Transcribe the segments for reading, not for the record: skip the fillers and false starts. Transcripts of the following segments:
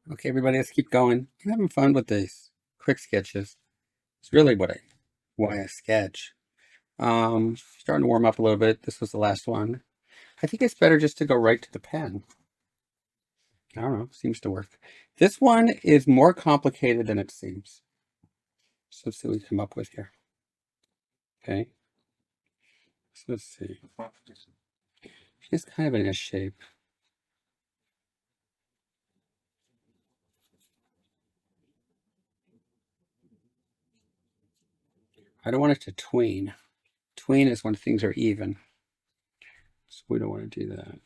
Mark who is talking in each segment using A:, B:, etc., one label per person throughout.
A: Okay, everybody, let's keep going. I'm having fun with these quick sketches. It's really why I sketch. Starting to warm up a little bit. This was the last one. I think it's better just to go right to the pen. I don't know, seems to work. This one is more complicated than it seems. So let's see what we come up with here. Okay, so let's see. It's kind of an S shape. I don't want it to tween. Tween is when things are even. So we don't want to do that.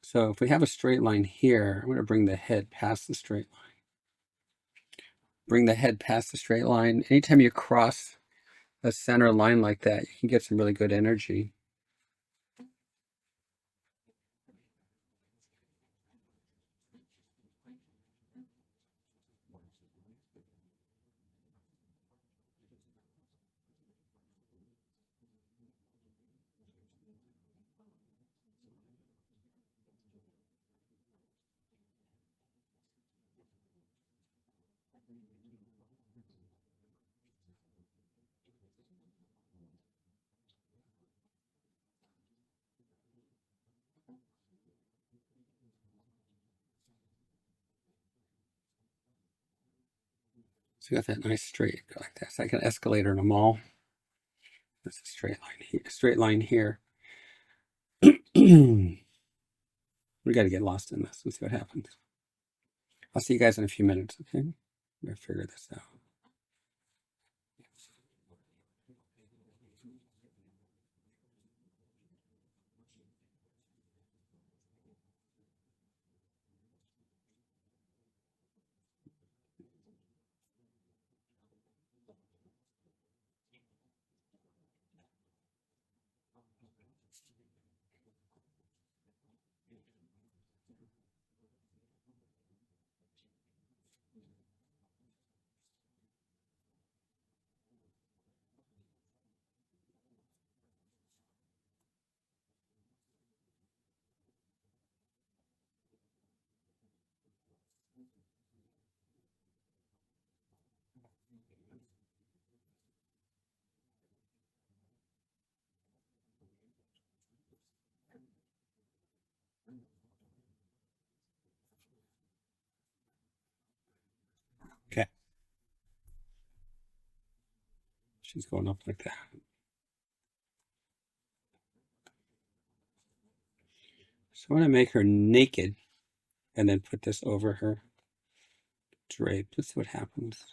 A: So if we have a straight line here, I'm going to bring the head past the straight line. Bring the head past the straight line. Anytime you cross a center line like that, you can get some really good energy. So you got that nice straight like that. It's like an escalator in a mall. That's a straight line here. Straight line here. We got to get lost in this and see what happens. I'll see you guys in a few minutes, okay? I'm gonna figure this out. Okay. She's going up like that. So I want to make her naked and then put this over her drape. Let's see what happens.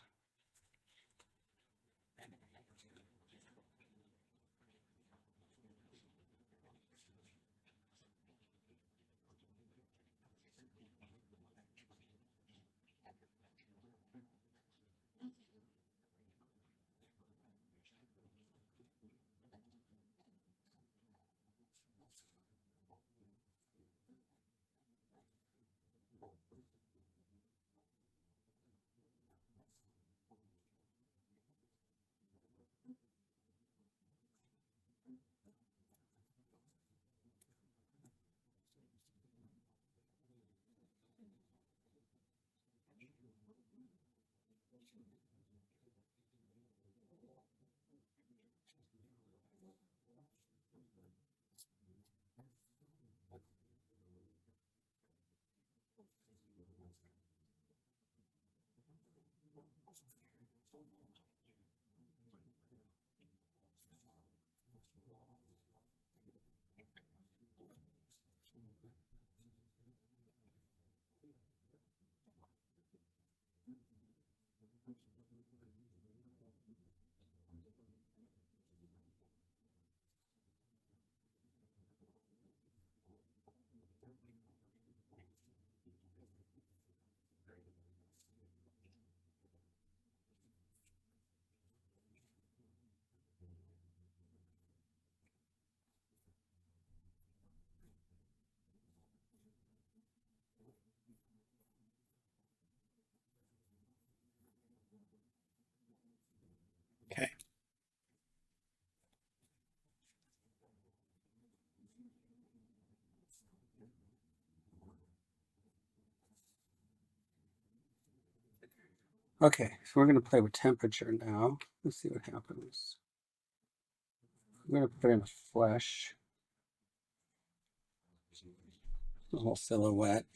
A: Okay, so we're going to play with temperature now. Let's see what happens. I'm going to put in a flesh, the whole silhouette.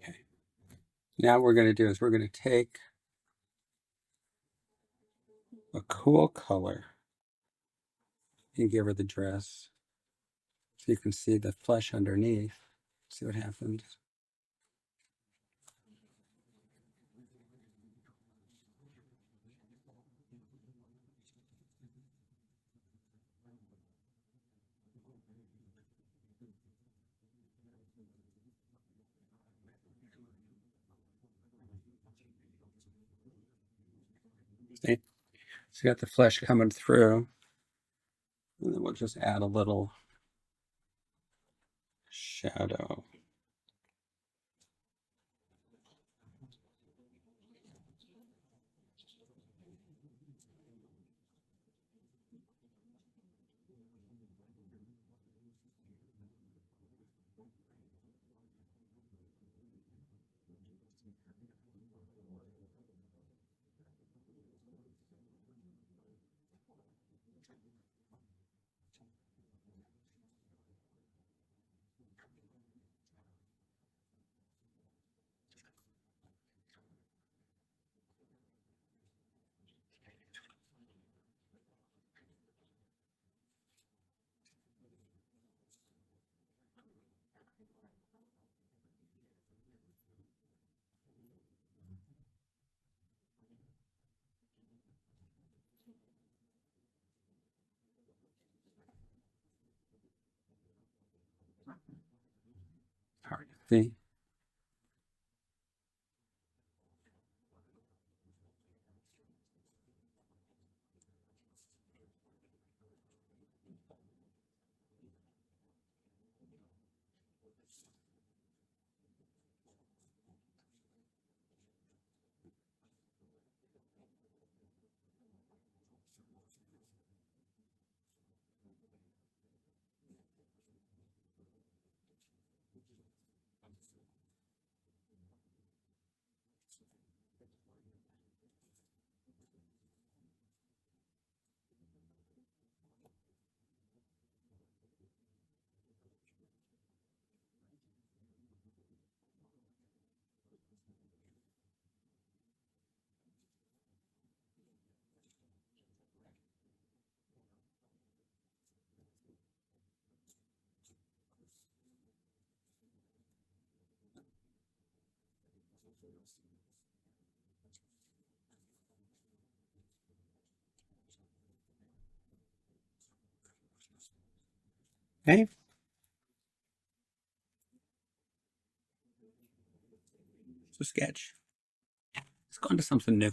A: Okay. Now what we're going to do is we're going to take a cool color and give her the dress so you can see the flesh underneath. See what happens. See? So you got the flesh coming through, and then we'll just add a little shadow. Hard to see. Okay, so sketch. Let's go on to something new.